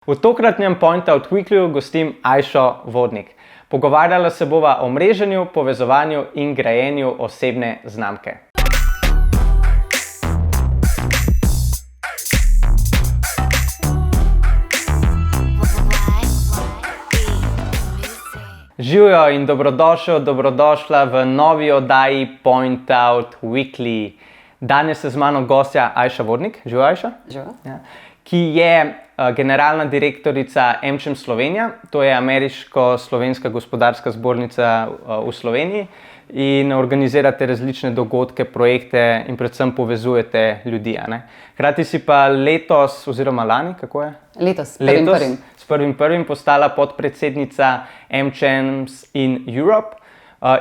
V tokratnem Point Out Weeklyju gostim Ajšo Vodnik. Pogovarjala se bova o mreženju, povezovanju in grajenju osebne znamke. Živjo in dobrodošla v novi oddaji Point Out Weekly. Danes je z mano gostja Ajša Vodnik. Živijo, Ajša? Živijo. Ja. Ki je generalna direktorica AmCham Slovenija, to je ameriško-slovenska gospodarska zbornica v Sloveniji, in organizirate različne dogodke, projekte in predvsem povezujete ljudi. Hkrati si pa letos, oziroma lani, kako je? Letos, s 1.1. postala podpredsednica AmCham in Europe.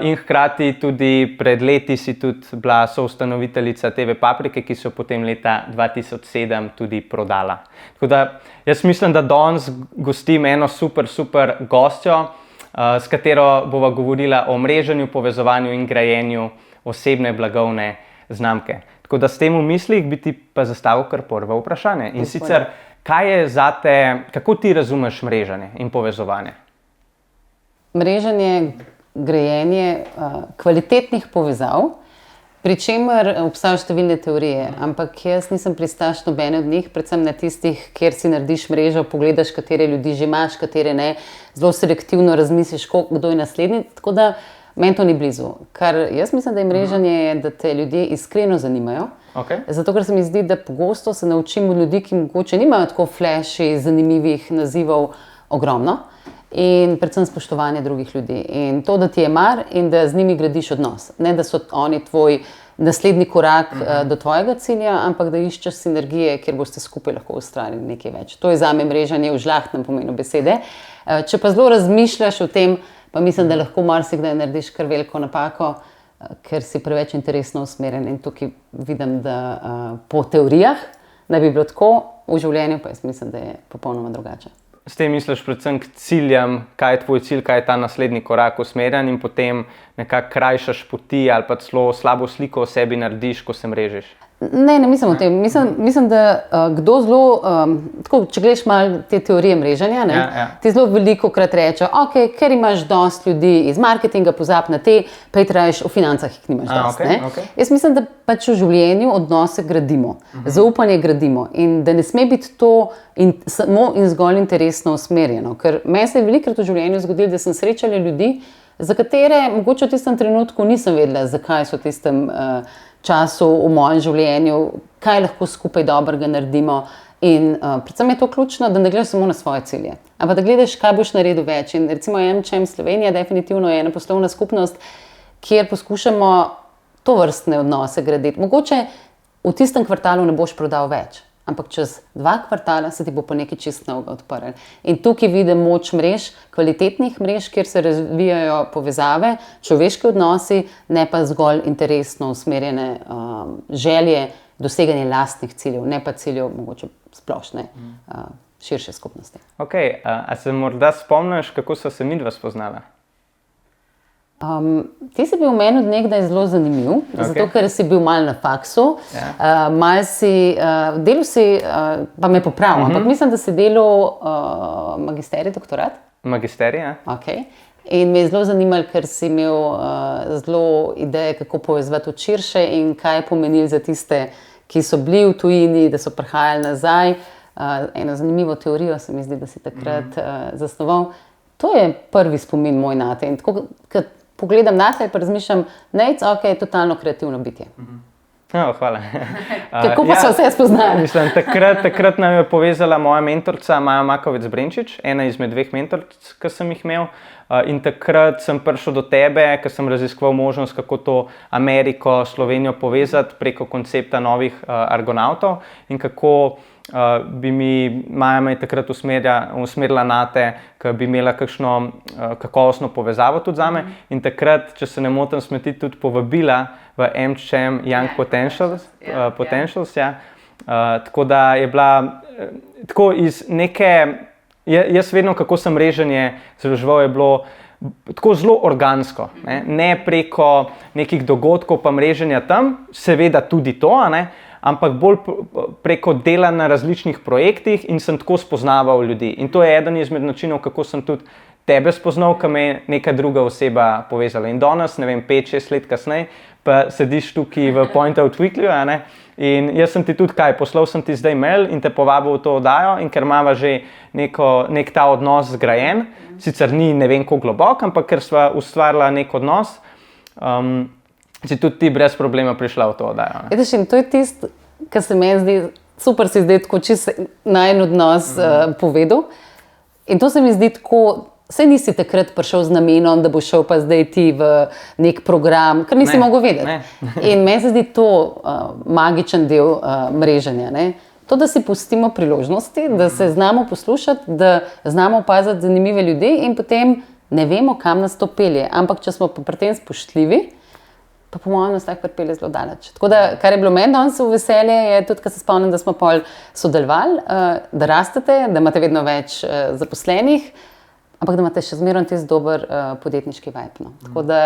In hkrati tudi pred leti si tudi bila soustanoviteljica TV Paprike, ki so potem leta 2007 tudi prodala. Tako da jaz mislim, da danes gostim eno super gostjo, s katero bova govorila o mreženju, povezovanju in grajenju osebne blagovne znamke. Tako da s tem v mislih bi ti pa zastavil kar prvo vprašanje. In sicer, kaj je zate, kako ti razumeš mreženje in povezovanje? Mreženje, grajenje kvalitetnih povezav, pri čemer obstajajo številne teorije, ampak jaz nisem pristaš nobene od njih, predvsem na tistih, kjer si narediš mrežo, pogledaš, katere ljudi že imaš, katere ne, zelo selektivno razmisliš, kdo je naslednji, tako da meni to ni blizu. Kar jaz mislim, da je mreženje, da te ljudje iskreno zanimajo, zato ker se mi zdi, da pogosto se naučimo ljudi, ki mogoče nimajo tako flashy, zanimivih nazivov, ogromno. In predvsem spoštovanje drugih ljudi. In to, da ti je mar in da z njimi gradiš odnos. Ne, da so oni tvoj naslednji korak do tvojega cilja, ampak da iščeš sinergije, kjer boste skupaj lahko ustvarili nekaj več. To je zame mreženje v žlahtnem pomenu besede. Če pa zelo razmišljaš o tem, pa mislim, da lahko marsikdaj narediš kar veliko napako, ker si preveč interesno usmerjen. In tukaj vidim, da po teorijah ne bi bilo tako, v življenju pa jaz mislim, da je popolnoma drugače. S tem misliš predvsem k ciljem, kaj je tvoj cilj, kaj je ta naslednji korak usmerjen in potem nekako krajšaš poti ali pa celo slabo sliko o sebi narediš, ko se mrežiš? Ne mislim o tem. Mislim, da kdo zelo, tako, če gledaš malo te teorije mreženja, ti zelo veliko krat reče, ker imaš dost ljudi iz marketinga, pozab na te, pa je traješ v financah, jih nimaš dost. Jaz mislim, da pač v življenju odnose gradimo, zaupanje gradimo in da ne sme biti to samo in zgolj interesno usmerjeno. Ker meni se je velikokrat v življenju zgodilo, da sem srečala ljudi, za katere mogoče v tistem trenutku nisem vedela, zakaj so v tistem času v mojem življenju, kaj lahko skupaj dobrega naredimo. In predvsem je to ključno, da ne gledaš samo na svoje cilje, ampak da gledaš, kaj boš naredil več. In recimo AmCham Slovenija definitivno je ena poslovna skupnost, kjer poskušamo tovrstne odnose graditi. Mogoče v tistem kvartalu ne boš prodal več, ampak čez 2 kvartala se ti bo pa nekaj čist novega odprl. In tukaj vidim moč mrež, kvalitetnih mrež, kjer se razvijajo povezave, človeški odnosi, ne pa zgolj interesno usmerjene želje, doseganje lastnih ciljev, ne pa ciljev mogoče splošne, širše skupnosti. A se morda spomniš, kako so se midva spoznala? Ti si bil meni od nekdaj zelo zanimiv, zato ker si bil malo na faksu, malo si, delal si, pa me popravil, ampak mislim, da si delal magisterij, doktorat. Magisterij, ja. In me je zelo zanimalo, ker si imel zelo ideje, kako povezati od širše in kaj je pomenilo za tiste, ki so bili v tujini, da so prihajali nazaj. Eno zanimivo teorijo se mi zdi, da si takrat zasnoval. To je prvi spomin moj nate. In tako, kad pogledam nate, pa razmišljam, totalno kreativno bitje. Hvala. Kako pa so vse spoznali? Mislim, takrat nam je povezala moja mentorica Maja Makovec-Brenčič, ena izmed 2 mentoric, ki sem jih imel. In takrat sem prišel do tebe, ker sem raziskoval možnost, kako to Ameriko, Slovenijo povezati preko koncepta novih argonautov in kako bi Maja me takrat usmerila nate, ker bi imela kakšno kakovostno povezavo tudi zame. In takrat, če se ne motim, smo ti tudi povabila v AmCham Young Potentials. Tako da je bila tako iz neke, jaz vedno, kako sem mreženje založeval, je bilo tako zelo organsko, ne preko nekih dogodkov pa mreženja tam, seveda tudi to, ampak bolj preko dela na različnih projektih in sem tako spoznaval ljudi. In to je eden izmed načinov, kako sem tudi tebe spoznal, ki me je neka druga oseba povezala. In danes, ne vem, 5-6 let kasneje, pa sediš tukaj v Point Out Weeklyju, in jaz sem ti tudi poslal sem ti zdaj mail in te povabil v to oddajo, in ker imava že nek ta odnos zgrajen, sicer ni ne vem koliko globok, ampak ker sva ustvarila nek odnos, si tudi ti brez problema prišla v to oddajo. Edeš, in to je tisto, kar se meni zdi, super si zdaj tako čisto najin odnos povedal. In to se mi zdi tako, saj nisi takrat prišel z namenom, da bo šel pa zdaj ti v nek program, ker nisi mogel vedeti. In meni se zdi to magičen del mreženja. Ne? To, da si pustimo priložnosti, da se znamo poslušati, da znamo opaziti zanimive ljudi in potem ne vemo, kam nas to pelje. Ampak če smo pa pri tem spoštljivi, pa po mojem nas tako pripelje zelo daleč. Tako da, kar je bilo meni danes v veselje, je tudi, ko se spomnim, da smo pol sodelovali, da rastete, da imate vedno več zaposlenih, ampak da imate še zmeraj tisti dober podjetniški vibe. No. Tako da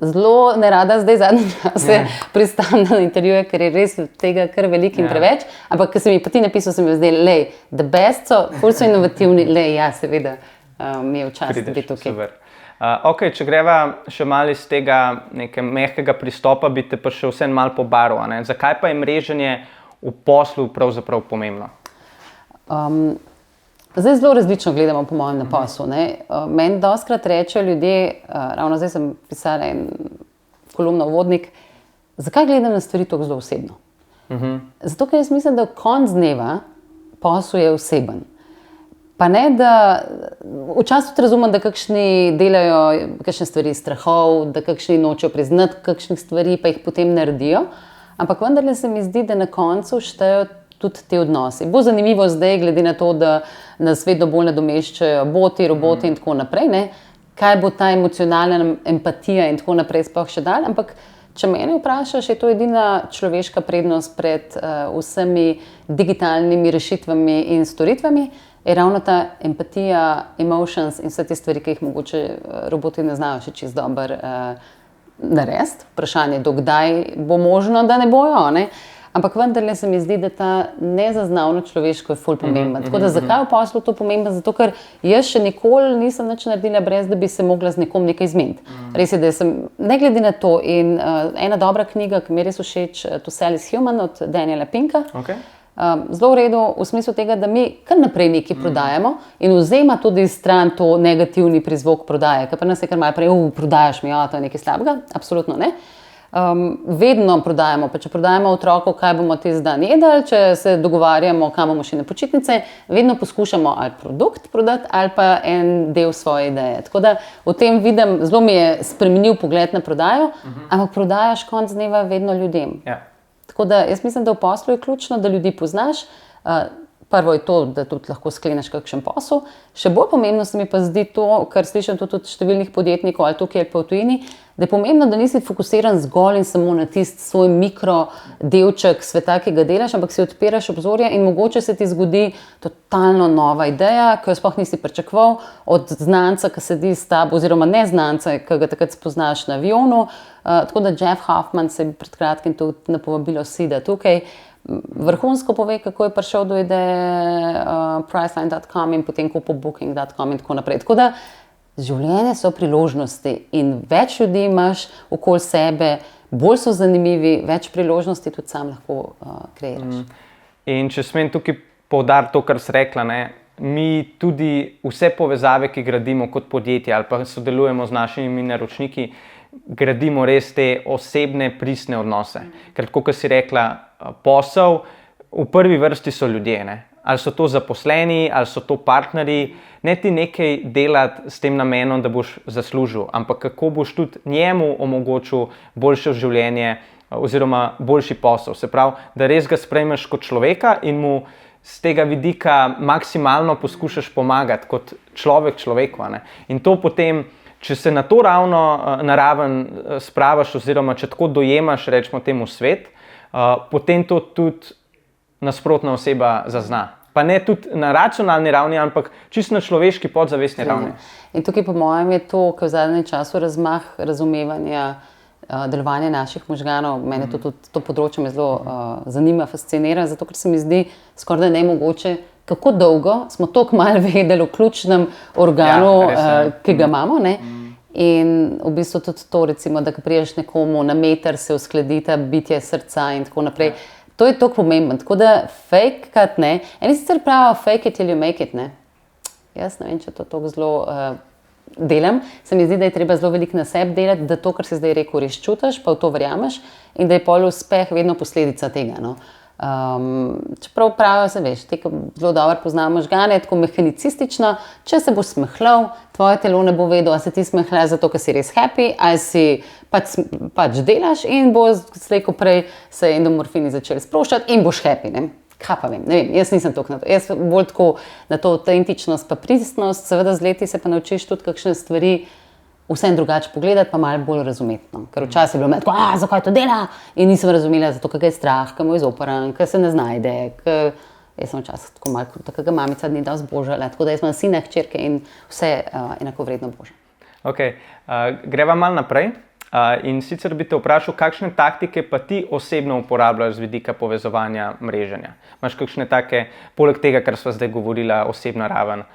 zelo nerada zdaj zadnje čase pristam na intervjuje, ker je res tega kar veliko in preveč, ampak ko si mi pa ti napisal, sem mi zdaj, lej, the best so, ful so inovativni, lej, ja, seveda, mi je včasih biti tukaj. Super. Ok, če greva še malo iz tega nekega mehkega pristopa, bi te pa še vsem malo pobaril. Zakaj pa je mreženje v poslu pravzaprav pomembno? Zdaj zelo različno gledamo po mojem na poslu. Meni dostikrat rečejo ljudje, ravno zdaj sem pisala en kolumno uvodnik, zakaj gledam na stvari tako zelo osebno? Zato, ker jaz mislim, da konec dneva posel je oseben. Pa ne, da včasih tudi razumem, da kakšni delajo kakšne stvari iz strahov, da kakšni nočejo priznati kakšnih stvari, pa jih potem naredijo. Ampak vendarle se mi zdi, da na koncu štejo tudi te odnosi. Bo zanimivo zdaj, glede na to, da nas vedno bolj nadomeščajo boti, roboti in tako naprej, ne? Kaj bo ta emocionalna empatija in tako naprej sploh še dal. Ampak če mene vprašaš, je to edina človeška prednost pred vsemi digitalnimi rešitvami in storitvami, je ravno ta empatija, emotions in vse te stvari, ki jih mogoče roboti ne znajo še čisto dobro narediti. Vprašanje, do kdaj bo možno, da ne bojo, ne? Ampak vendarle se mi zdi, da ta nezaznavno človeško je ful pomembno. Tako da zakaj v poslu to pomembno? Zato, ker jaz še nikoli nisem nič naredila brez, da bi se mogla z nekom nekaj zmeniti. Res je, da sem, ne glede na to, in ena dobra knjiga, ki mi je res všeč, To Sell is Human od Daniela Pinka, zelo v redu, v smislu tega, da mi kar naprej nekaj prodajamo in vzema tudi stran to negativni prizvok prodaje, ker pa nas je kar malo prej, prodajaš mi, to je nekaj slabega, absolutno ne. Vedno prodajamo, pa če prodajamo otroku, kaj bomo tisti dan jedli, če se dogovarjamo, kam bomo šli na počitnice, vedno poskušamo ali produkt prodati ali pa en del svoje ideje. Tako da v tem vidim, zelo mi je spremenil pogled na prodajo, ampak prodajaš konec dneva vedno ljudem. Tako da jaz mislim, da v poslu je ključno, da ljudi poznaš. Prvo je to, da tudi lahko skleneš kakšen posel. Še bolj pomembno se mi pa zdi to, kar slišim tudi od številnih podjetnikov ali tukaj ali pa v tujini, da je pomembno, da nisi fokusiran zgolj in samo na tisti svoj mikrodelček sveta, ki ga delaš, ampak si odpiraš obzorja in mogoče se ti zgodi totalno nova ideja, ki jo sploh nisi pričakoval od znanca, ki sedi s tabo, oziroma ne znanca, ki ga takrat spoznaš na avionu. Tako da Jeff Hoffman se je pred kratkim tudi na povabilo Sida tukaj, vrhunsko pove, kako je prišel do ideje Priceline.com in potem kupil Booking.com in tako naprej. Tako da življenje so priložnosti in več ljudi imaš okoli sebe, bolj so zanimivi, več priložnosti tudi sam lahko kreiraš. In če smem tukaj poudariti to, kar si rekla, mi tudi vse povezave, ki gradimo kot podjetje ali pa sodelujemo z našimi naročniki, gradimo res te osebne, pristne odnose. Ker tako, kot si rekla, posel v prvi vrsti so ljudje, ali so to zaposleni, ali so to partnerji, ne ti nekaj delati s tem namenom, da boš zaslužil, ampak kako boš tudi njemu omogočil boljše življenje oziroma boljši posel. Se pravi, da res ga sprejmeš kot človeka in mu z tega vidika maksimalno poskušaš pomagati kot človek človeku. In to potem, če se na to raven spravaš oziroma če tako dojemaš, rečemo temu svet, potem to tudi nasprotna oseba zazna. Pa ne tudi na racionalni ravni, ampak čisto na človeški podzavestni ravni. In tukaj po mojem je to, kar v zadnjem času razmah razumevanja delovanje naših možganov. Mene to področje me zelo zanima, fascinira, zato ker se mi zdi skoraj nemogoče, kako dolgo smo toliko malo vedeli o ključnem organu, ki ga imamo. Ne? In v bistvu tudi to, recimo, da priješ nekomu na meter, se uskladita bitje srca in tako naprej. To je toliko pomembno. Tako da fake-kat ne. Eni sicer pravijo fake it till you make it, ne. Jaz ne vem, če to tako zelo delam. Se mi zdi, da je treba zelo veliko na sebi delati, da to, kar si zdaj rekel, res čutiš, pa v to verjameš in da je pol uspeh vedno posledica tega. No. Čeprav pravijo, se veš, ti, ki zelo dobro poznajo možgane, je tako mehanicistično, če se boš smehljal, tvoje telo ne bo vedelo, a se ti smehlja zato, ker si res happy, ali si pač delaš in bo slej ko prej se endomorfini začeli sproščati in boš happy, ne? Kaj pa vem, ne vem, jaz nisem toliko na to. Jaz bolj tako na to autentičnost pa pristnost, seveda z leti se pa naučiš tudi kakšne stvari vsem drugače pogledati, pa malo bolj razumeti. No. Ker včasih je bilo tako, zakaj to dela? In nisem razumela, zato ker je strah, ker mu je zoporan, ker se ne znajde, ker jaz sem včasih tako malo kruta, ker ga mamica ni dosti božala, tako da jaz imam sina, hčerke in vse enako vredno božam. Ok, greva malo naprej. In sicer bi te vprašal, kakšne taktike pa ti osebno uporabljaš z vidika povezovanja mreženja? Imaš kakšne take, poleg tega, kar sva zdaj govorila, osebna raven,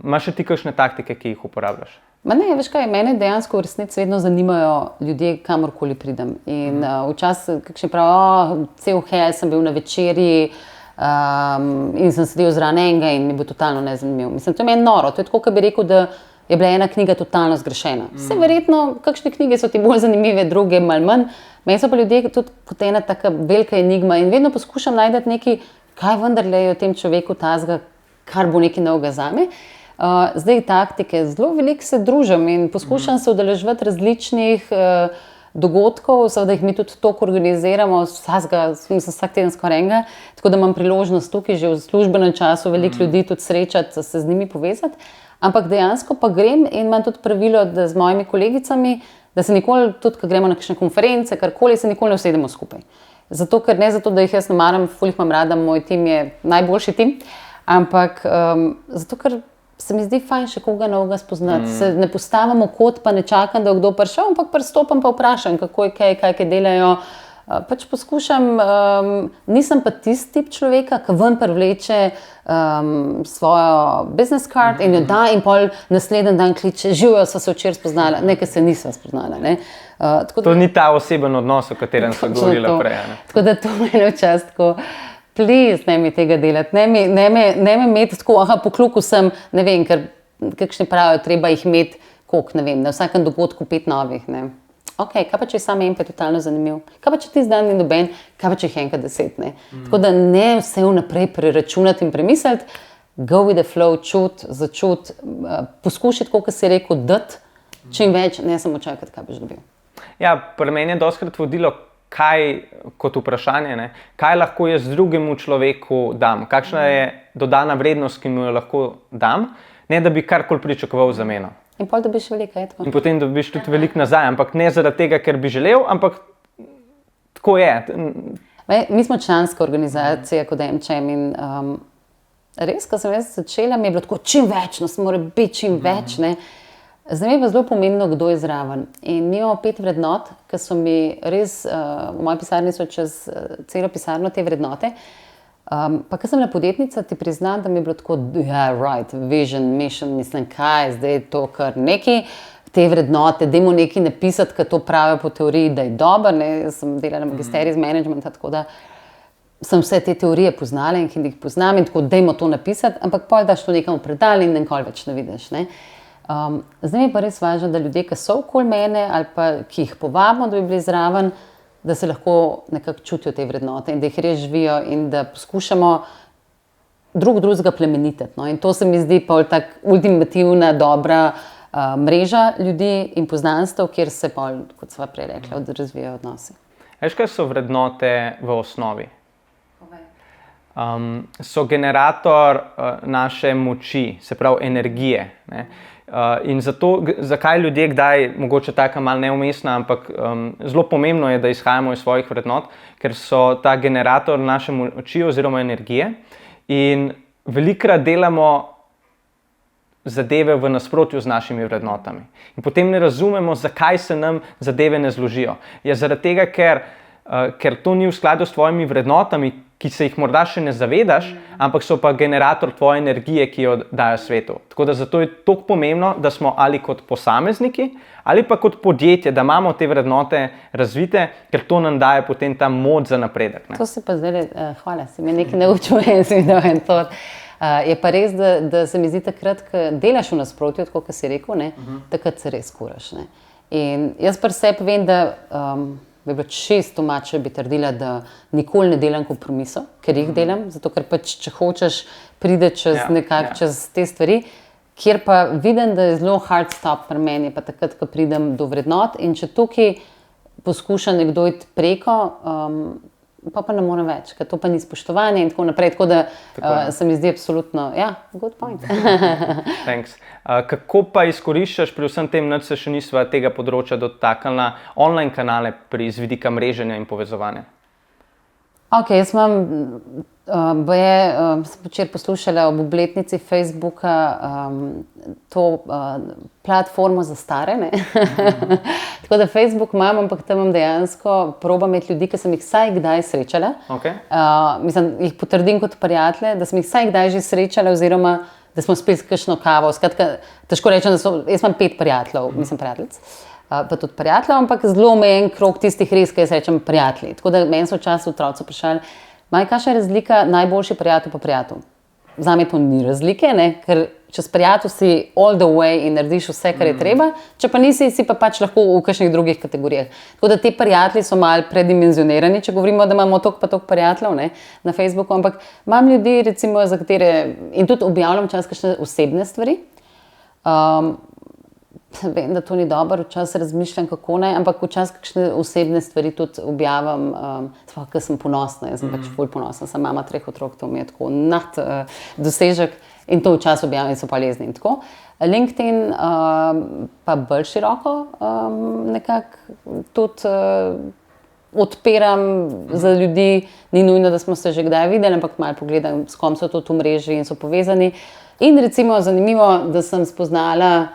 imaš še ti kakšne taktike, ki jih uporabljaš? Ne, veš kaj, mene dejansko v resnici vedno zanimajo ljudje, kamorkoli pridem. In včasih, kakšni pravijo, cel hel sem bil na večerji in sem sedel zraven enega in mi bo totalno nezanimiv. Mislim, to je meni noro, to je tako, kot bi rekel, da je bila ena knjiga totalno zgrešena. Vse verjetno, kakšne knjige so ti bolj zanimive, druge malo manj. Meni so pa ljudje tudi kot ena taka velika enigma in vedno poskušam najti nekaj, kaj vendarle je v tem človeku tazga, kar bo nekaj novega zame. Zdaj taktike, zelo veliko se družim in poskušam se udeleževati različnih dogodkov, seveda jih mi tudi toliko organiziramo, vsak teden skoraj enega, tako da imam priložnost tukaj že v službenem času veliko ljudi tudi srečati, se z njimi povezati. Ampak dejansko pa grem in imam tudi pravilo, da z mojimi kolegicami, da se nikoli, tudi ko gremo na kakšne konference, karkoli, se nikoli ne usedemo skupaj. Zato, ker ne zato, da jih jaz ne maram, ful jih imam rada, moj tim je najboljši tim, ampak zato, ker se mi zdi fajn še koga novega spoznati. Se ne postavimo kot, pa ne čakam, da je kdo prišel, ampak pristopam pa vprašam, kako je kaj delajo. Pač poskušam, nisem pa tisti tip človeka, ki ven privleče svojo business card in jo da in pol naslednji dan kliče, živijo, sva se včeraj spoznala, nekaj se nisva spoznala. Ne? To ni ta oseben odnos, o katerem sva govorila prej. Tako da to mene včasih tako, please, ne mi tega delati, ne me imeti tako, po kluku sem, ne vem, ker kakšni pravijo, treba jih imeti, koliko, ne vem, na vsakem dogodku 5 novih, ne. Ok, kaj pa če je sam en pa je totalno zanimiv? Kaj pa če ti zdaj ni noben? Kaj pa če jih enkrat 10? Ne? Tako da ne vse vnaprej preračunati in premisliti, go with the flow, začuti, poskušati, kot si rekel, dati čim več, ne samo čakati, kaj boš dobil. Ja, pri meni je dostikrat vodilo, kaj kot vprašanje, ne? Kaj lahko jaz drugemu človeku dam? Kakšna je dodana vrednost, ki mu jo lahko dam, ne da bi karkoli pričakoval za meno. In pol dobiš veliko, je tako. In potem dobiš tudi veliko nazaj, ampak ne zaradi tega, ker bi želel, ampak tako je. Mi smo članska organizacija kot MČM in res, ko sem jaz začela, mi je bilo tako čim več, no se mora biti čim več, ne. Zdaj mi je pa zelo pomembno, kdo je zraven. In mi imamo 5 vrednot, ki so mi res, v moji pisarni so čez celo pisarno te vrednote. Pa ko sem bila podjetnica, ti priznam, da mi je bilo tako, right, vision, mission, mislim, kaj, zdaj je to kar neki, te vrednote, dajmo nekaj napisati, ker to pravijo po teoriji, da je dobro, ne, jaz sem delala magisterij z managementa, tako da sem vse te teorije poznala in jih poznam in tako, dajmo to napisati, ampak pol daš to nekam v predal in nikoli več ne vidiš, ne. Zdaj mi je pa res važno, da ljudje, ki so okoli mene ali pa ki jih povabimo, da bi bili zraven, da se lahko nekako čutijo te vrednote in da jih res živijo in da poskušamo drugega plemenititi. No? In to se mi zdi pol tak ultimativna, dobra mreža ljudi in poznanstev, kjer se pol, kot sva prej rekla, razvijajo odnosi. Veš, kaj so vrednote v osnovi? So generator naše moči, se pravi energije, ne? In zato, zakaj ljudje kdaj, mogoče taka malo neumestna, ampak zelo pomembno je, da izhajamo iz svojih vrednot, ker so ta generator naše moči oziroma energije in velikokrat delamo zadeve v nasprotju z našimi vrednotami. In potem ne razumemo, zakaj se nam zadeve ne zložijo. Je zaradi tega, ker to ni v skladu s tvojimi vrednotami, ki se jih morda še ne zavedaš, ampak so pa generator tvoje energije, ki jo dajo svetu. Tako da zato je toliko pomembno, da smo ali kot posamezniki, ali pa kot podjetje, da imamo te vrednote razvite, ker to nam daje potem ta moč za napredek. To si pa zdaj, hvala, si me nekaj naučil in si videl en to. Je pa res, da se mi zdi takrat, ko delaš v nasprotju, tako kot si rekel, takrat se res kuraš. In jaz pri sebi vem, da bi bilo čisto mače, bi trdila, da nikoli ne delam kompromisov, ker jih delam, zato ker pač, če hočeš, pride čez te stvari, kjer pa vidim, da je zelo hard stop pri meni, pa takrat, ko pridem do vrednot in če tukaj poskuša nekdo iti preko, pa ne morem več, ker to pa ni spoštovanje in tako naprej, tako da se mi zdi absolutno, good point. Thanks. Kako pa izkoriščaš pri vsem tem, da se še nisva tega področja dotaknila, online kanale z vidika mreženja in povezovanja? Ok, jaz sem včeraj poslušala ob obletnici Facebooka to platformo za stare. Tako da Facebook imam, ampak tam dejansko probam imeti ljudi, ki sem jih vsaj kdaj srečala. Mislim, jih potrdim kot prijatelje, da sem jih vsaj kdaj že srečala oziroma da smo spili kakšno kavo. Skratka, težko rečem, jaz imam 5 prijateljev, mislim prijateljic. Pa tudi prijateljev, ampak zelo omejen krog tistih res, ki jaz rečem prijatelji. Tako da meni so včasih otroci vprašali, kakšna je razlika najboljši prijatelj pa prijatelj? Zame to ni razlike, ker če s prijatelj si all the way in narediš vse, kar je treba, če pa nisi, si pa pač lahko v kakšnih drugih kategorijah. Tako da te prijatelji so malo predimenzionirani, če govorimo, da imamo toliko pa toliko prijateljev na Facebooku, ampak imam ljudi, recimo, za katere in tudi objavljam včasih kakšne osebne stvari. Vem, da to ni dobro, včasih razmišljam, kako ne, ampak včasih kakšne osebne stvari tudi objavim, ker sem ponosna, jaz sem pač ful ponosna, sem mama 3 otrok, to mi je tako nad dosežek in to včasih objavim in so pa lezni in tako. LinkedIn pa bolj široko nekako tudi odpiram za ljudi, ni nujno, da smo se že kdaj videli, ampak malo pogledam, s kom so tudi v mreži in so povezani. In recimo zanimivo, da sem spoznala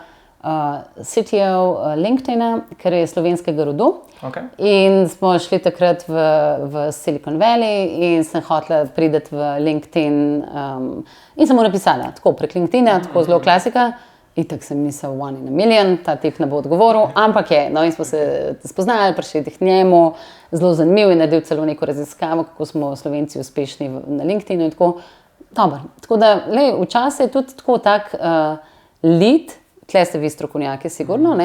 CTO LinkedIna, ker je slovenskega rodu. In smo šli takrat v Silicon Valley in sem hotela priti v LinkedIn in sem mu napisala tako prek LinkedIna, tako zelo klasika. In tako sem mislila, one in a million, ta tip ne bo odgovoril, ampak je. No in smo se spoznali, prišli k njemu, zelo zanimiv in naredil celo neko raziskavo, kako smo Slovenci uspešni na LinkedInu in tako. Tako da, včasih je tudi tako tak lead, tle ste vi strokovnjaki, sigurno,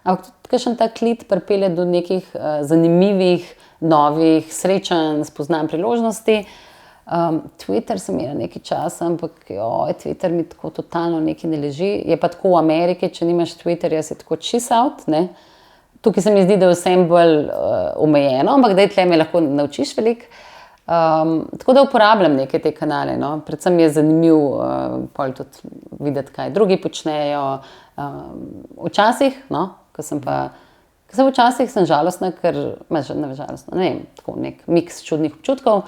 ampak tudi kakšen tak lead pripelje do nekih zanimivih, novih srečanj, spoznanj, priložnosti. Twitter sem imela nekaj časa, ampak Twitter mi tako totalno nekaj ne leži. Je pa tako v Ameriki, če nimaš Twitterja, si tako cheese out. Tukaj se mi zdi, da je vsem bolj omejeno, ampak tle me lahko naučiš veliko. Tako da uporabljam neke te kanale. Predvsem je zanimiv tudi videti, kaj drugi počnejo. Včasih, včasih sem žalostna, ker tako nek miks čudnih občutkov.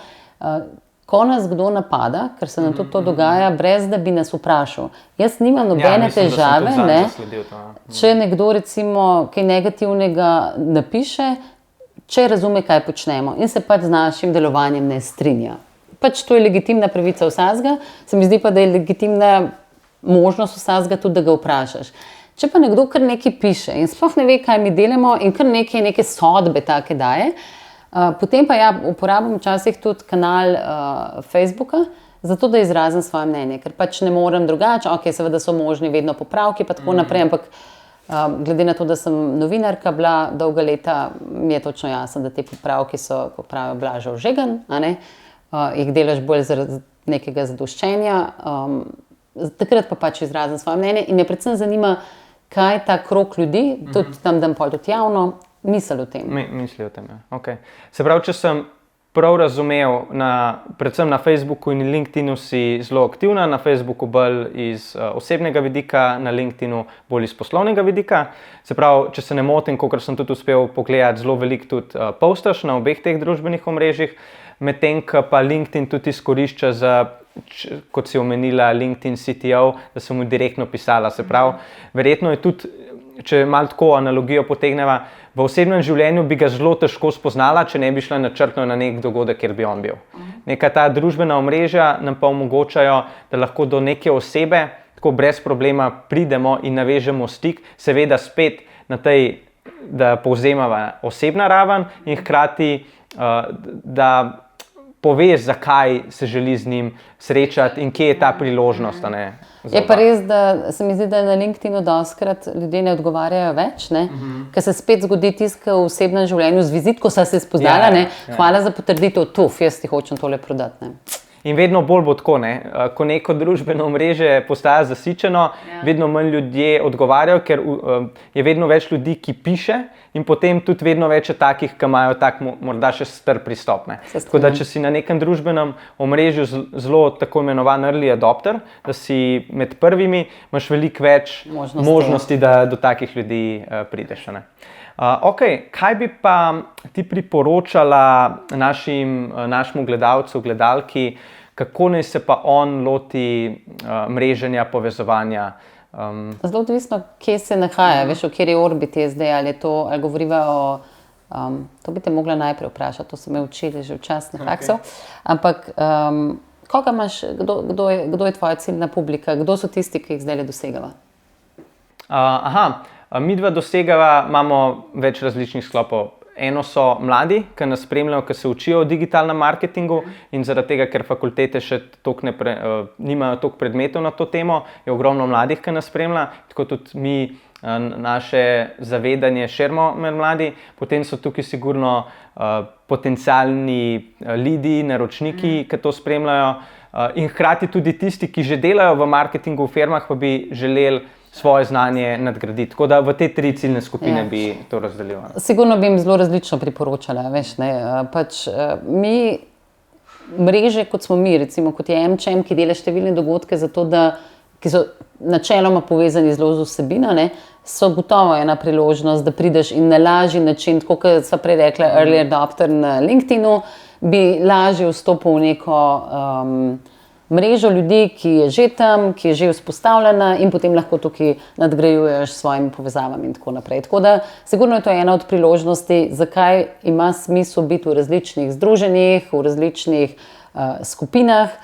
Ko nas kdo napada, ker se nam tudi to dogaja, brez da bi nas vprašal. Jaz nimam nobene težave, če nekdo recimo kaj negativnega napiše, če razume, kaj počnemo in se pač z našim delovanjem ne strinja. Pač to je legitimna pravica vsakega, se mi zdi pa, da je legitimna možnost vsakega tudi, da ga vprašaš. Če pa nekdo kar nekaj piše in sploh ne ve, kaj mi delamo in kar neke sodbe take daje, potem pa uporabim včasih tudi kanal Facebooka, zato da izrazim svoje mnenje, ker pač ne morem drugače, seveda so možni vedno popravki pa tako naprej, ampak glede na to, da sem novinarka bila dolga leta, mi je točno jasno, da te popravki so, ko pravijo, blažev žegen, jih delaš bolj zaradi nekega zadoščenja, takrat pa pač izrazim svoje mnenje in me predvsem zanima, kaj ta krog ljudi, tudi tam dam pol tudi javno, misli o tem. Misli o tem, Se pravi, če sem prav razumel, predvsem na Facebooku in LinkedInu si zelo aktivna, na Facebooku bolj iz osebnega vidika, na LinkedInu bolj iz poslovnega vidika. Se pravi, če se ne motim, kot sem tudi uspel pogledati, zelo veliko tudi postaš na obeh teh družbenih omrežjih, medtem ko pa LinkedIn tudi izkorišča za, kot si omenila, LinkedIn CTO, da sem mu direktno pisala. Se pravi, verjetno je tudi, če malo tako analogijo potegneva, v osebnem življenju bi ga zelo težko spoznala, če ne bi šla načrtno na nek dogodek, kjer bi on bil. Neka ta družbena omrežja nam pa omogočajo, da lahko do neke osebe tako brez problema pridemo in navežemo stik, seveda spet na tej, da povzemava osebna raven in hkrati, da poveš, zakaj se želi z njim srečati in kje je ta priložnost. Je pa res, da se mi zdi, da na LinkedInu dostikrat ljudje ne odgovarjajo več, ker se spet zgodi tisto v osebnem življenju z vizitko, sva se spoznala, hvala za potrditev, jaz ti hočem tole prodati. In vedno bolj bo tako, ko neko družbeno omrežje postaja zasičeno, vedno manj ljudje odgovarjajo, ker je vedno več ljudi, ki piše, in potem tudi vedno več je takih, ki imajo tak morda še strp pristop. Tako da, če si na nekem družbenem omrežju zelo tako imenovan early adopter, da si med prvimi, imaš veliko več možnosti, da do takih ljudi prideš. Kaj bi pa ti priporočala našemu gledalcu, gledalki, kako naj se pa on loti mreženja, povezovanja? Zelo odvisno, kje se nahaja, veš, v kateri orbiti je zdaj, ali govoriva o, to bi te mogla najprej vprašati, to so me učili že včasih na faksu, ampak koga imaš, kdo je tvoja ciljna publika, kdo so tisti, ki jih zdaj dosegava? Midva dosegava, imamo več različnih sklopov. Eno so mladi, ki nas spremljajo, ki se učijo o digitalnem marketingu in zaradi tega, ker fakultete še nimajo toliko predmetov na to temo, je ogromno mladih, ki nas spremlja, tako tudi mi naše zavedanje širimo med mladi. Potem so tukaj sigurno potencialni lidi, naročniki, ki to spremljajo in hkrati tudi tisti, ki že delajo v marketingu v firmah, pa bi želeli svoje znanje nadgraditi. Tako da v te 3 ciljne skupine bi to razdelila. Sigurno bi jim zelo različno priporočala. Mi mreže, kot smo mi, recimo kot je MČM, ki dela številne dogodke, ki so načeloma povezani zelo z vsebino, so gotovo ena priložnost, da prideš in na lažji način, tako kot so prej rekla early adopter na LinkedInu, bi lažje vstopil v neko mrežo ljudi, ki je že tam, ki je že vzpostavljena in potem lahko tukaj nadgrajuješ s svojimi povezavami in tako naprej. Tako da, sigurno je to ena od priložnosti, zakaj ima smisel biti v različnih združenjih, v različnih skupinah,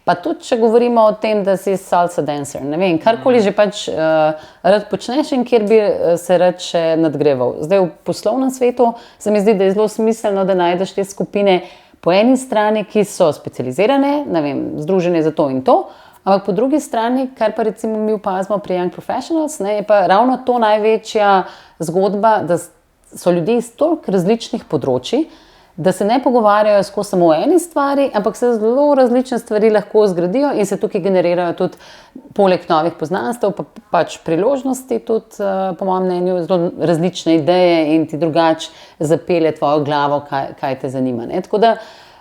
pa tudi, če govorimo o tem, da si salsa dancer, ne vem, karkoli že pač rad počneš in kjer bi se rad še nadgrajeval. Zdaj, v poslovnem svetu se mi zdi, da je zelo smiselno, da najdeš te skupine po eni strani, ki so specializirane, ne vem, združene za to in to, ampak po drugi strani, kar pa recimo mi opazimo pri Young Professionals, je pa ravno to največja zgodba, da so ljudje iz toliko različnih področij, da se ne pogovarjajo skozi samo o eni stvari, ampak se zelo različne stvari lahko zgradijo in se tukaj generirajo tudi poleg novih poznanstev, pa pač priložnosti tudi, po mojem mnenju, zelo različne ideje in ti drugače zapelje tvojo glavo, kaj te zanima. Tako da,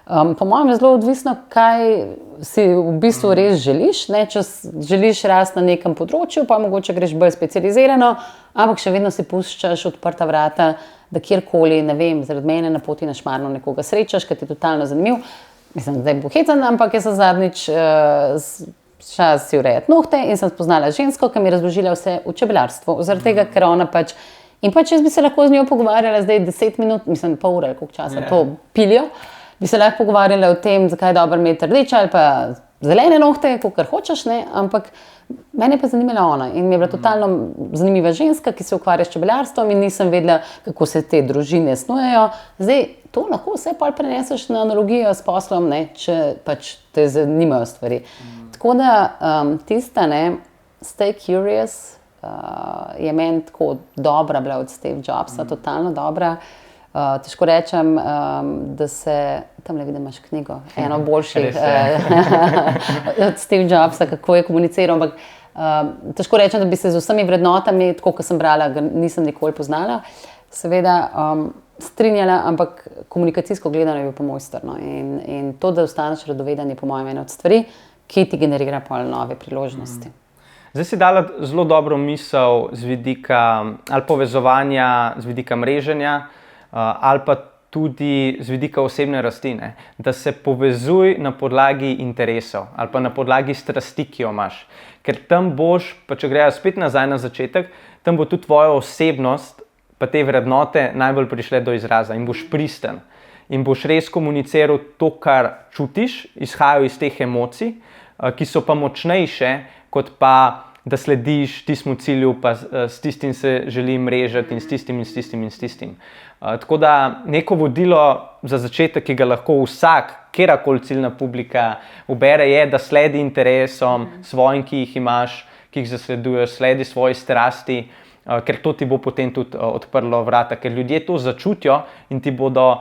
po mojem je zelo odvisno, kaj si v bistvu res želiš. Če želiš rasti na nekem področju, pa mogoče greš bolj specializirano, ampak še vedno si puščaš odprta vrata, da kjerkoli, ne vem, zaradi mene na poti na Šmarno nekoga srečaš, ki ti je totalno zanimiv. Mislim, da je bohecan, ampak jaz sem zadnjič šla si urejati nohte in sem spoznala žensko, ki mi je razložila vse v čebelarstvu. Zaradi tega, ker ona pač, in pač jaz bi se lahko z njo pogovarjala zdaj 10 minut, mislim, pol ure, koliko časa to pilijo, bi se lahko pogovarjala o tem, zakaj je dobro imeti rdeče ali pa zelene nohte, kakor hočeš, ampak mene pa zanimala ona in mi je bila totalno zanimiva ženska, ki se ukvarja s čebelarstvom in nisem vedela, kako se te družine snujejo. Zdaj, to lahko vse pol preneseš na analogijo s poslom, če pač te zanimajo stvari. Tako da tista, stay curious, je meni tako dobra bila od Steve Jobsa, totalno dobra. Težko rečem, da se, tamle vidim, imaš knjigo, eno boljših od Steve Jobsa, kako je komuniciral, ampak težko rečem, da bi se z vsemi vrednotami, tako kot sem brala, ga nisem nikoli poznala. Seveda, strinjala, ampak komunikacijsko gledano je bil pa mojster. No? In to, da ostaneš radoveden, je po mojem ena od stvari, ki ti generira pol nove priložnosti. Zdaj si dala zelo dobro misel z vidika ali povezovanja, z vidika mreženja, ali pa tudi z vidika osebne rasti, ne? Da se povezuj na podlagi interesov ali pa na podlagi strasti, ki jo imaš. Ker tam boš, pa če grejo spet nazaj na začetek, tam bo tudi tvoja osebnost pa te vrednote najbolj prišle do izraza in boš pristen. In boš res komuniciral to, kar čutiš, izhajajo iz teh emocij, ki so pa močnejše, kot pa da slediš tistemu cilju, pa s tistim se želim mrežati in s tistim in s tistim in s tistim. Tako da neko vodilo za začetek, ki ga lahko vsak, kjerkoli ciljna publika ubere, je, da sledi interesom svojim, ki jih imaš, ki jih zasleduješ, sledi svoji strasti, ker to ti bo potem tudi odprlo vrata, ker ljudje to začutijo in ti bodo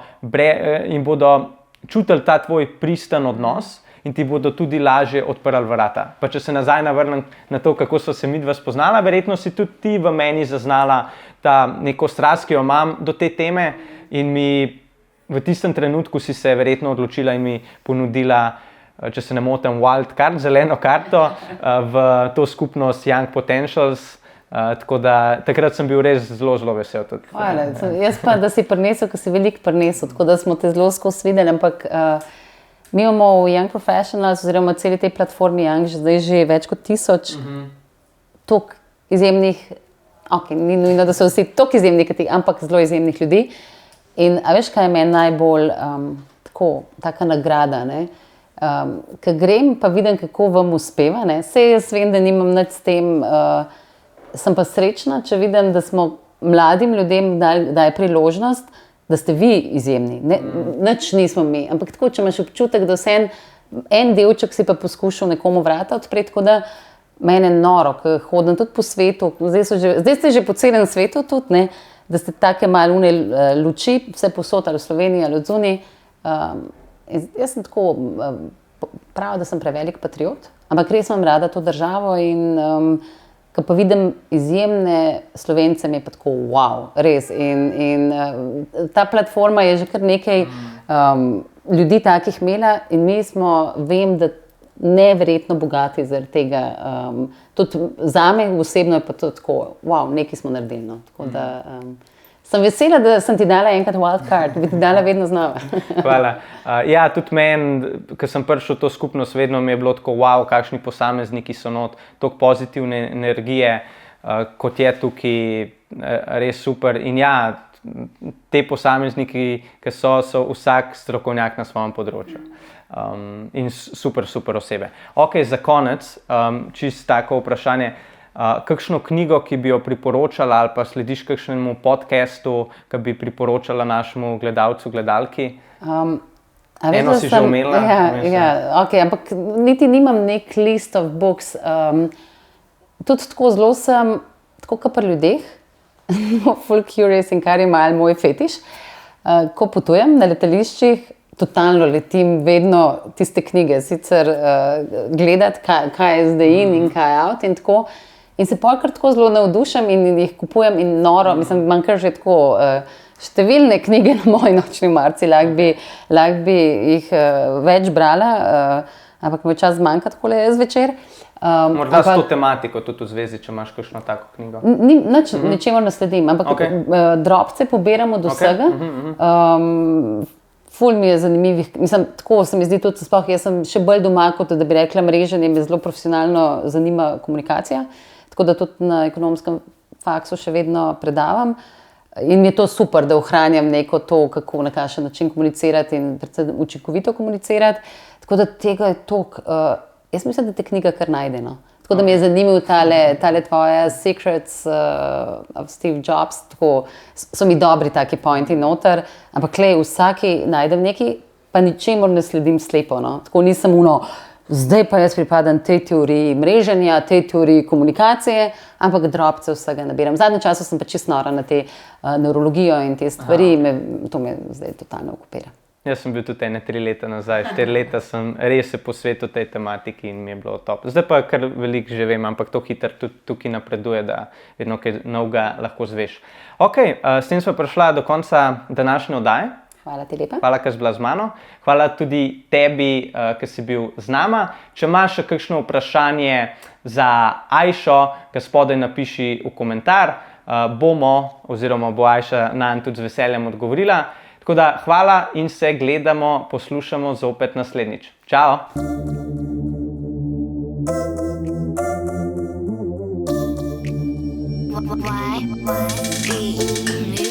čutili ta tvoj pristen odnos in ti bodo tudi lažje odprli vrata. Pa če se nazaj navrnem na to, kako so se midva spoznala, verjetno si tudi ti v meni zaznala ta neko strast, ki jo imam do te teme in mi v tistem trenutku si se verjetno odločila in mi ponudila, če se ne motim, wild card, zeleno karto v to skupnost Young Potentials. Tako da takrat sem bil res zelo, zelo vesel. Hvala. Jaz pa, da si prinesel, ker si veliko prinesel, tako da smo te zelo skozi videli, ampak mi imamo v Young Professionals oziroma celi tej platformi Young zdaj že več kot 1000 toliko izjemnih, ni nujno, da so vsi toliko izjemnih, ampak zelo izjemnih ljudi. In a veš, kaj je meni najbolj taka nagrada, ne? Ker grem pa vidim, kako vam uspeva, ne? Saj jaz vem, da nimam nič s tem, sem pa srečna, če vidim, da smo mladim ljudem dali priložnost, da ste vi izjemni. Nič nismo mi. Ampak tako, če imaš občutek, da vse en delček si pa poskušal nekomu vrata odpreti, tako da mene noro, ker hodim tudi po svetu, zdaj ste že po celem svetu tudi, ne, da ste take malune luči, vse posod ali v Sloveniji ali od zunaj. Jaz sem tako, prav, da sem prevelik patriot, ampak res imam rada to državo in ko pa vidim izjemne Slovence, mi je pa tako, wow, res. In ta platforma je že kar nekaj ljudi takih imela in mi smo, vem, da neverjetno bogati zaradi tega. Tudi zame osebno je pa to tako, wow, nekaj smo naredili. No. Tako da sem vesela, da sem ti dala enkrat wildcard, bi ti dala vedno znova. Hvala. Ja, tudi meni, ko sem prišel v to skupnost, vedno mi je bilo tako, wow, kakšni posamezniki so not, toliko pozitivne energije, kot je tukaj, res super. In ja, te posamezniki, ki so vsak strokovnjak na svojem področju. In super, super osebe. Ok, za konec, čisto tako vprašanje. Kakšno knjigo, ki bi jo priporočala ali pa slediš kakšnemu podcastu, ki bi priporočala našemu gledalcu, gledalki? Eno si že umela? Ja, okay, ampak niti nimam nek list of books. Tudi tako zelo sem, tako kot pri ljudeh, full curious in kar je malo moj fetiš. Ko potujem na letališčih, totalno letim vedno tiste knjige, sicer gledati, kaj je zdaj in kaj je out in tako. In se polkrat tako zelo navdušam in jih kupujem in noro, mislim, imam kar že tako številne knjige na moji nočni marci, lahko bi jih več brala, ampak mi čas zmanjka takole zvečer. Morda s to tematiko tudi v zvezi, če imaš kakšno tako knjigo? Ničemer ne sledim, ampak drobce pobiramo do vsega. Ful mi je zanimivih, mislim, tako se mi zdi tudi sploh, jaz sem še bolj doma, kot da bi rekla mreženje, me zelo profesionalno zanima komunikacija. Tako da tudi na ekonomskem faksu še vedno predavam. In mi je to super, da ohranjam neko to, kako na kakšen način komunicirati in predvsem učinkovito komunicirati. Tako da tega je toliko, jaz mislim, da te knjiga kar najde, no. Tako da mi je zanimiv tale tvoja Secrets of Steve Jobs, tako so mi dobri taki pointi noter, ampak vsaki najdem nekaj, pa ničemur ne sledim slepo, no. Tako nisem zdaj pa jaz pripadam tej teoriji mreženja, tej teoriji komunikacije, ampak drobce vsega nabiram. V zadnjem času sem pa čisto nora na te neurologijo in te stvari, to me zdaj totalno okupira. Jaz sem bil tudi 3 leta nazaj, 4 leta sem res se posvetil tej tematiki in mi je bilo top. Zdaj pa kar veliko že vem, ampak to hitro tudi tukaj napreduje, da vedno kaj novega lahko zveš. Ok, s tem smo prišla do konca današnje oddaje. Hvala ti lepa. Hvala, ker si bila z mano. Hvala tudi tebi, ki si bil z nama. Če imaš še kakšno vprašanje za Ajšo, ga spodaj napiši v komentar. Oziroma bo Ajša nanj tudi z veseljem odgovorila. Tako da hvala in se gledamo, poslušamo zopet naslednjič. Čao! Why be